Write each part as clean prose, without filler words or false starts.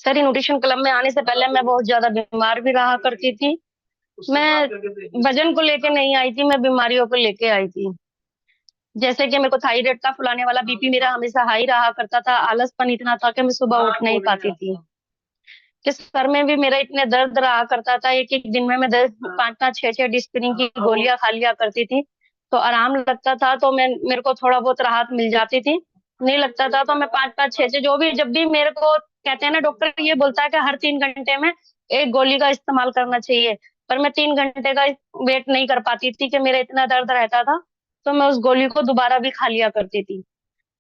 Sir, ये nutrition club में आने से पहले मैं बहुत ज्यादा बीमार भी रहा करती थी। मैं वजन को लेके नहीं आई थी, मैं बीमारियों को लेके आई थी। जैसे कि मेरे को थायराइड था, फुलाने वाला बीपी मेरा हमेशा हाई रहा करता था, आलसपन इतना था कि मैं सुबह उठ नहीं पाती थी। कि सर में भी मेरा इतने दर्द रहा करता था, एक एक दिन में मैं 10 5 5 6 6 डिस्पिरिन की गोलियां खा लिया करती थी। तो आराम लगता था, तो मैं मेरे को थोड़ा बहुत राहत मिल जाती थी। नहीं लगता था तो मैं 5 5 6 6 जो भी, जब भी मेरे को कहते हैं ना, डॉक्टर ये बोलता है कि हर 3 घंटे में एक गोली का इस्तेमाल करना चाहिए। पर मैं 3 घंटे का वेट नहीं कर पाती थी कि मेरा इतना दर्द रहता था। तो मैं उस गोली को दोबारा भी खा लिया करती थी।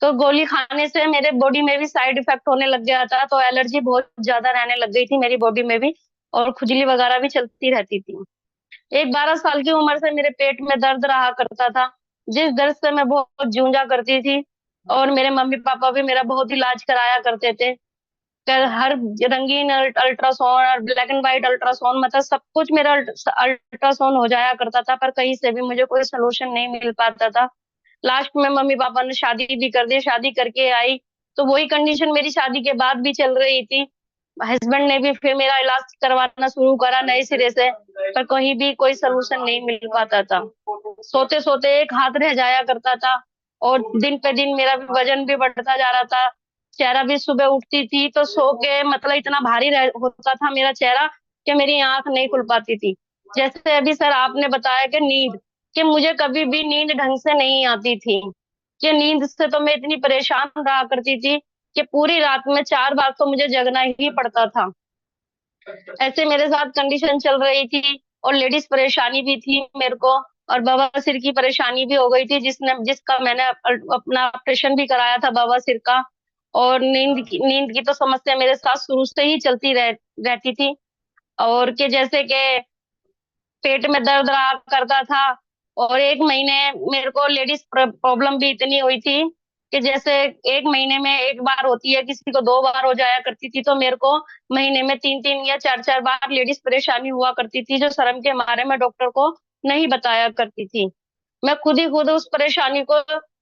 तो गोली खाने से मेरे बॉडी में भी साइड इफेक्ट होने लग गया था, तो एलर्जी बहुत ज्यादा रहने लग गई थी मेरी बॉडी में भी। और खुजली वगैरह भी चलती रहती थी। एक 12 साल की उम्र से मेरे पेट में दर्द रहा करता था, जिस दर्द से मैं बहुत जूझा करती थी। और मेरे मम्मी पापा भी मेरा बहुत इलाज कराया करते थे। हर रंगीन अल्ट्रासाउंड और ब्लैक एंड व्हाइट अल्ट्रासाउंड, मतलब सब कुछ मेरा अल्ट्रासाउंड हो जाया करता था, पर कहीं से भी मुझे कोई सोल्यूशन नहीं मिल पाता था। लास्ट में मम्मी पापा ने शादी भी कर दी, शादी करके आई। तो वही कंडीशन मेरी शादी के बाद भी चल रही थी। हस्बैंड ने भी फिर मेरा इलाज करवाना शुरू करा नए सिरे से, पर कहीं भी कोई सोल्यूशन नहीं मिल पाता था। सोते सोते एक हाथ रह जाया करता था। और दिन पे दिन मेरा वजन भी बढ़ता जा रहा था। चेहरा भी, सुबह उठती थी तो सो के मतलब इतना भारी होता था मेरा चेहरा, कि मेरी आंख नहीं खुल पाती थी। जैसे अभी सर आपने बताया कि नींद, कि मुझे कभी भी नींद ढंग से नहीं आती थी। कि नींद से तो मैं इतनी परेशान रहा करती थी कि पूरी रात में 4 बार तो मुझे जगना ही पड़ता था। ऐसे मेरे साथ कंडीशन चल रही थी। और लेडीज परेशानी भी थी मेरे को। और बवासीर की परेशानी भी हो गई थी, जिसका मैंने अपना ऑपरेशन भी कराया था बवासीर का। और नींद की तो समस्या मेरे साथ शुरू से ही चलती रहती थी। और कि जैसे कि पेट में दर्द रहा करता था। और एक महीने मेरे को लेडीज प्रॉब्लम भी इतनी हुई थी, कि जैसे एक महीने में एक बार होती है, किसी को 2 बार हो जाया करती थी, तो मेरे को महीने में 3 3 या 4 4 बार लेडीज परेशानी हुआ करती थी, जो शर्म के मारे में डॉक्टर को नहीं बताया करती थी। मैं खुद ही खुद उस परेशानी को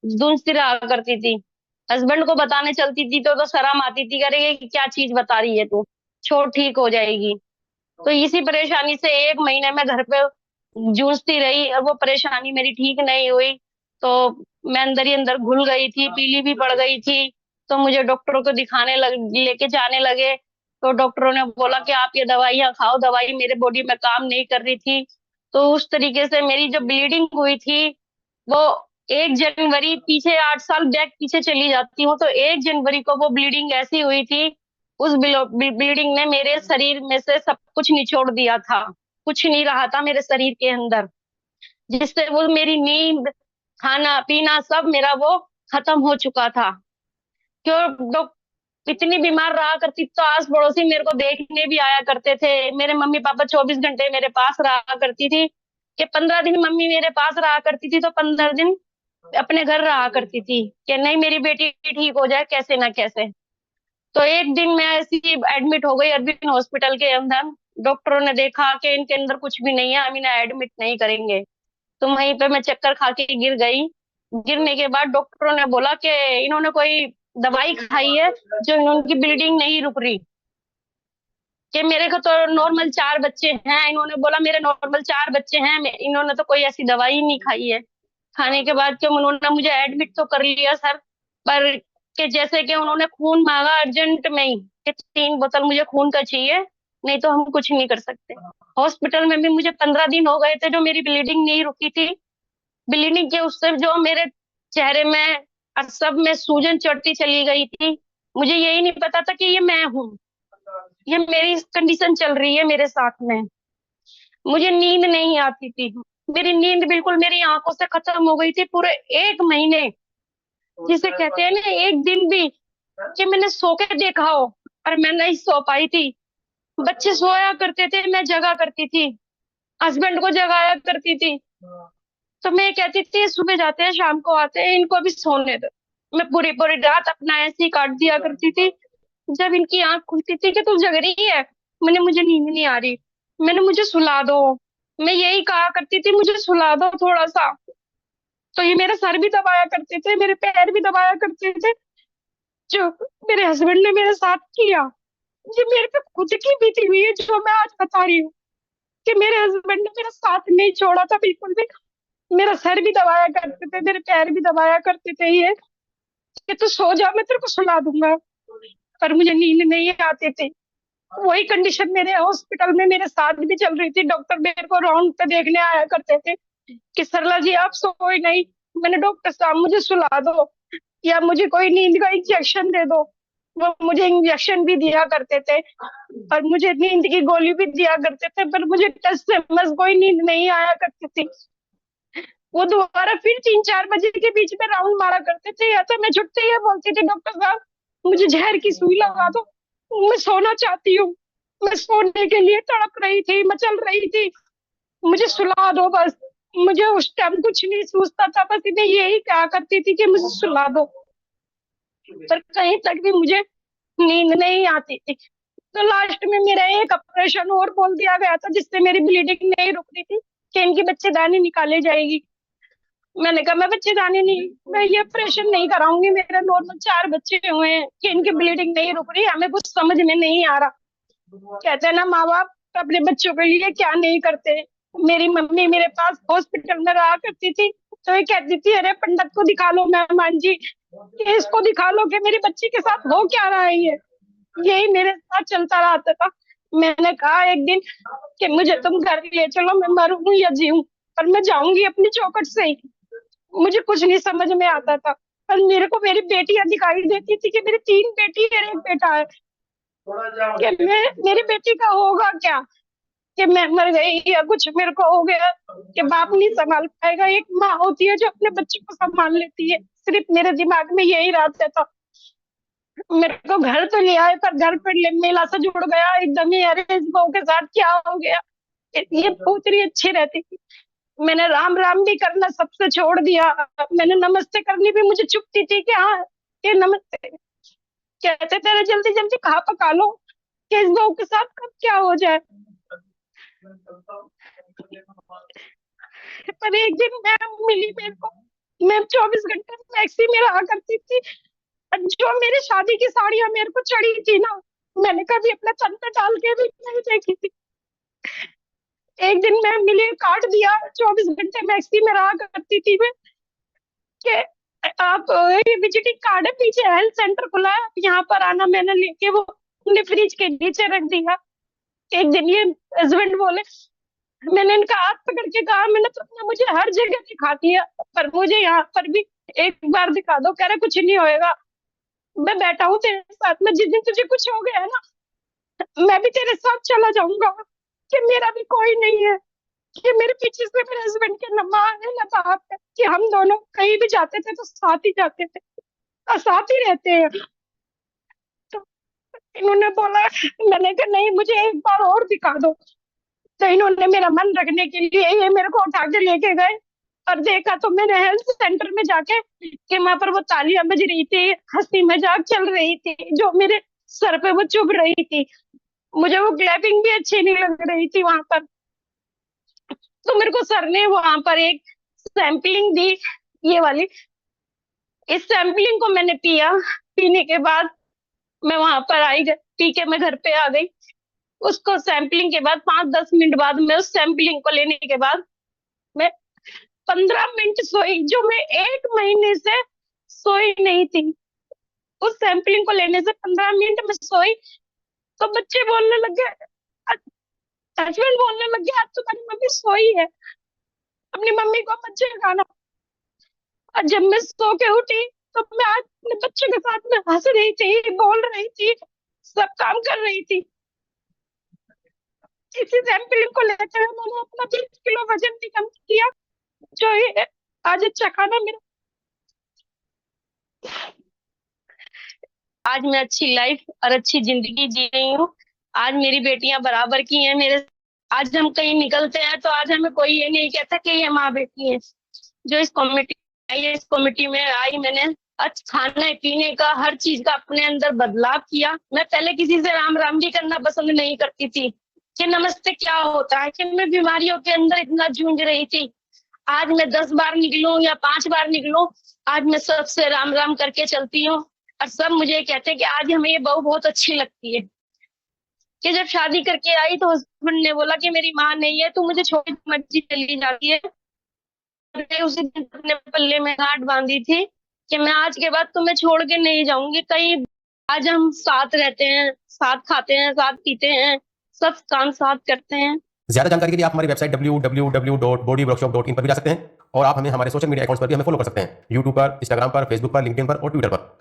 जूझती रहा करती थी। हस्बैंड को बताने चलती थी तो शर्म आती थी, अरे ये क्या चीज बता रही है तू, छोड़ ठीक हो जाएगी। तो इसी परेशानी से एक महीने में घर पे जूझती रही, और वो परेशानी मेरी ठीक नहीं हुई। तो मैं अंदर ही अंदर घुल गई थी, पीली भी पड़ गई थी। तो मुझे डॉक्टरों को लेके जाने लगे। तो डॉक्टरों ने बोला कि आप ये दवाइयाँ खाओ, दवाई मेरे बॉडी में काम नहीं कर रही थी। तो उस तरीके से मेरी जो ब्लीडिंग हुई थी, वो 1 जनवरी, पीछे 8 साल बैक पीछे चली जाती हूँ, तो 1 जनवरी को वो ब्लीडिंग ऐसी हुई थी। उस ब्लीडिंग ने मेरे शरीर में से सब कुछ निचोड़ दिया था। कुछ नहीं रहा था मेरे शरीर के अंदर, जिससे वो मेरी नींद, खाना पीना सब मेरा वो खत्म हो चुका था। क्यों? इतनी बीमार रहा करती तो आस पड़ोसी मेरे को देखने भी आया करते थे। मेरे मम्मी पापा 24 घंटे मेरे पास रहा करती थी। कि 15 दिन मम्मी मेरे पास रहा करती थी, तो 15 दिन अपने घर रहा करती थी, कि नहीं मेरी बेटी ठीक हो जाए कैसे ना कैसे। तो एक दिन मैं ऐसी एडमिट हो गई अरविंद हॉस्पिटल के अंदर। डॉक्टरों ने देखा कि इनके अंदर कुछ भी नहीं है, हम इन्हें एडमिट नहीं करेंगे। तो वहीं पे मैं चक्कर खा के गिर गई। गिरने के बाद डॉक्टरों ने बोला कि इन्होंने कोई दवाई खाई है, जो इनकी ब्लीडिंग नहीं रुक रही। कि मेरे को तो नॉर्मल 4 बच्चे हैं, इन्होंने बोला मेरे नॉर्मल 4 बच्चे हैं, इन्होंने तो कोई ऐसी दवाई नहीं खाई है। खाने के बाद क्यों उन्होंने मुझे एडमिट तो कर लिया सर। पर कि जैसे कि उन्होंने खून मांगा अर्जेंट में ही, कि 3 बोतल मुझे खून का चाहिए, नहीं तो हम कुछ नहीं कर सकते। हॉस्पिटल में भी मुझे 15 दिन हो गए थे, जो मेरी ब्लीडिंग नहीं रुकी थी। ब्लीडिंग के उससे जो मेरे चेहरे में और सब में सूजन चढ़ती चली गई थी। मुझे यही नहीं पता था कि ये मैं हूँ, ये मेरी कंडीशन चल रही है मेरे साथ में। मुझे नींद नहीं आती थी। मेरी नींद बिल्कुल मेरी आंखों से खत्म हो गई थी पूरे एक महीने। जिसे कहते हैं ना, एक दिन भी कि मैंने सो के देखा हो, और मैं नहीं सो पाई थी। बच्चे सोया करते थे, मैं जगा करती थी, हस्बैंड को जगाया करती थी। तो मैं कहती थी सुबह जाते हैं शाम को आते हैं, इनको भी सोने दो। मैं पूरी पूरी रात अपना ऐसे ही काट दिया करती थी। जब इनकी आंख खुलती थी कि तू जग रही है, मैंने मुझे नींद नहीं आ रही, मैंने मुझे सुला दो। मैं यही कहा करती थी, मुझे सुला दो थोड़ा सा। तो ये मेरा सर भी दबाया करते थे, मेरे पैर भी दबाया करते थे, जो मेरे हस्बैंड ने मेरे साथ किया। ये मेरे पे खुद की बीती हुई है जो मैं आज बता रही हूँ, कि मेरे हस्बैंड ने मेरा साथ नहीं छोड़ा था बिल्कुल भी। मेरा सर भी दबाया करते थे, मेरे पैर भी दबाया करते थे ये, कि तू सो जा, मैं तेरे को सुला दूंगा। पर मुझे नींद नहीं आती थी। वही कंडीशन मेरे हॉस्पिटल में मेरे साथ भी चल रही थी। डॉक्टर मेरे को राउंड पे देखने आया करते थे कि सरला जी आप सोए नहीं। मैंने, डॉक्टर साहब मुझे सुला दो, या मुझे कोई नींद का इंजेक्शन दे दो। वो मुझे इंजेक्शन भी दिया करते थे और मुझे नींद की गोली भी दिया करते थे, पर मुझे टस से मस कोई नींद नहीं आया करती थी। वो दोबारा फिर 3-4 बजे के बीच में राउंड मारा करते थे, या तो मैं छुट्टी ये बोलती थी, डॉक्टर साहब मुझे जहर की सुई लगा दो, मैं सोना चाहती हूँ। मैं सोने के लिए तड़प रही थी, मचल रही थी, मुझे सुला दो बस। मुझे उस टाइम कुछ नहीं सूझता था, बस मैं यही कहा करती थी कि मुझे सुला दो। पर कहीं तक भी मुझे नींद नहीं आती थी। तो लास्ट में मेरा एक ऑपरेशन और बोल दिया गया था, जिससे मेरी ब्लीडिंग नहीं रुक रही थी, कि इनकी बच्चेदानी निकाले जाएगी। मैंने कहा मैं बच्चेदानी नहीं, मैं ये ऑपरेशन नहीं कराऊंगी, मेरे नॉर्मल 4 बच्चे हुए हैं, कि इनकी ब्लीडिंग नहीं रुक रही, हमें कुछ समझ में नहीं आ रहा। कहते हैं ना, माँ बाप अपने बच्चों के लिए क्या नहीं करते। मेरी मम्मी मेरे पास हॉस्पिटल में रहा करती थी, तो ये कहती थी, अरे पंडित को दिखा लो मेहमान जी, कि इसको दिखा लो कि मेरी बच्ची के साथ हो क्या रहा है ये। यही मेरे साथ चलता रहता था। मैंने कहा एक दिन कि मुझे तुम घर ले चलो, मैं मरूं या जीऊं, पर मैं जाऊंगी अपनी चौखट से ही। मुझे कुछ नहीं समझ में आता था। पर मेरे को मेरी बेटियां दिखाई देती थी, कि मेरी 3 बेटी और एक बेटा है, कि मैं, मेरी बेटी का होगा क्या, कि मैं मर गई या कुछ मेरे को हो गया, कि बाप नहीं संभाल पाएगा। एक माँ होती है जो अपने बच्चे को संभाल लेती है। सिर्फ मेरे दिमाग में यही रहता था। मेरे को घर तो ले आए, पर घर पर मेला से जुड़ गया एकदम ही, अरे इस बहू के साथ क्या हो गया। ये पुत्री अच्छी रहती थी। मैंने राम राम भी करना सबसे छोड़ दिया। मैंने नमस्ते करनी भी मुझे चुपती थी, कि हाँ ये नमस्ते कहते तेरे, जल्दी जल्दी कहा पका लो, कि इस बहू के साथ कब क्या हो जाए। पर एक दिन मैम मिली मेरे को। मैम 24 घंटे मैक्सी में रहा करती थी। और जो मेरी शादी की साड़ियां मेरे को चढ़ी थी ना, मैंने कभी अपने तन पे डाल के भी नहीं देखी थी। एक दिन मैम मिली, काट दिया। 24 घंटे मैक्सी में रहा करती थी मैं, कि आप ये विजिटिंग कार्ड है, पीछे हेल्थ सेंटर खुला है, यहाँ पर आना। मैंने लेके वो अपने फ्रिज के नीचे रख दिया। एक दिन ये हस्बैंड बोले, मैंने इनका हाथ पकड़ के कहा, मैंने तुमने मुझे हर जगह दिखा दिया, पर मुझे यहाँ पर भी एक बार दिखा दो। कह रहे कुछ नहीं होएगा, मैं बैठा हूँ तेरे साथ में, जिस दिन तुझे कुछ हो गया है ना, मैं भी तेरे साथ चला जाऊंगा, कि मेरा भी कोई नहीं है, कि मेरे पीछे से मेरे हस्बैंड के न माँ है न बाप है, कि हम दोनों कहीं भी जाते थे तो साथ ही जाते थे और साथ ही रहते हैं। तो इन्होंने बोला, मैंने कहा नहीं, मुझे एक बार और दिखा दो। तो इन्होंने मेरा मन रखने के लिए ये मेरे को उठा के लेके गए, और देखा तो मैंने हेल्थ सेंटर में जाके, कि वहां पर वो तालियां बज रही थी, हंसी मजाक चल रही थी, जो मेरे सर पे वो चुभ रही थी। मुझे वो क्लैपिंग भी अच्छी नहीं लग रही थी वहां पर। तो मेरे को सर ने वहां पर एक सैंपलिंग दी, ये वाली। इस सैंपलिंग को मैंने पिया। पीने के बाद मैं वहां पर आई, पी के मैं घर पे आ गई। उसको सैंपलिंग के बाद 5-10 मिनट बाद, मैं उस सैंपलिंग को लेने के बाद मैं 15 मिनट सोई, जो मैं 1 महीने से सोई नहीं थी। उस सैंपलिंग को लेने से 15 मिनट में सोई, तो बच्चे बोलने लगे, हस्बैंड बोलने लगे, आज तुम्हारी मम्मी सोई है, अपनी मम्मी को मत जगाना। और जब मैं सो के उठी, तो मैं आज अपने बच्चे के साथ में हंस रही थी, बोल रही थी, सब काम कर रही थी। इसी सैंपलिंग को लेते हुए मैंने अपना 20 किलो वजन भी कम किया, जो ये आज अच्छा खाना मेरा। आज मैं अच्छी लाइफ और अच्छी जिंदगी जी रही हूँ। आज मेरी बेटियां बराबर की हैं मेरे। आज हम कहीं निकलते हैं तो आज हमें कोई ये नहीं कहता कि ये माँ बेटी है। जो इस कम्युनिटी आई है, इस कम्युनिटी में आई मैंने, आज खाने पीने का हर चीज का अपने अंदर बदलाव किया। मैं पहले किसी से राम राम भी करना पसंद नहीं करती थी, कि नमस्ते क्या होता है, कि मैं बीमारियों के अंदर इतना जूझ रही थी। आज मैं 10 बार निकलूं या 5 बार निकलूं, आज मैं सबसे राम राम करके चलती हूँ। और सब मुझे कहते हैं कि आज हमें ये बहू बहुत अच्छी लगती है। कि जब शादी करके आई तो हस्बैंड ने बोला कि मेरी माँ नहीं है, तू मुझे छोड़ के मर्जी चली जाती है। मैंने उसी दिन अपने पल्ले में गांठ बांधी थी कि मैं आज के बाद तुम्हें छोड़ के नहीं जाऊंगी कहीं। आज हम साथ रहते हैं, साथ खाते हैं, साथ पीते हैं, सब काम साथ करते हैं। ज्यादा जानकारी के लिए आप हमारी वेबसाइट www.bodyworkshop.in पर भी जा सकते हैं और आप हमें हमारे सोशल मीडिया अकाउंट्स पर भी हमें फॉलो कर सकते हैं, यूट्यूब पर, इंस्टाग्राम पर, फेसबुक पर, लिंक्डइन पर और ट्विटर पर।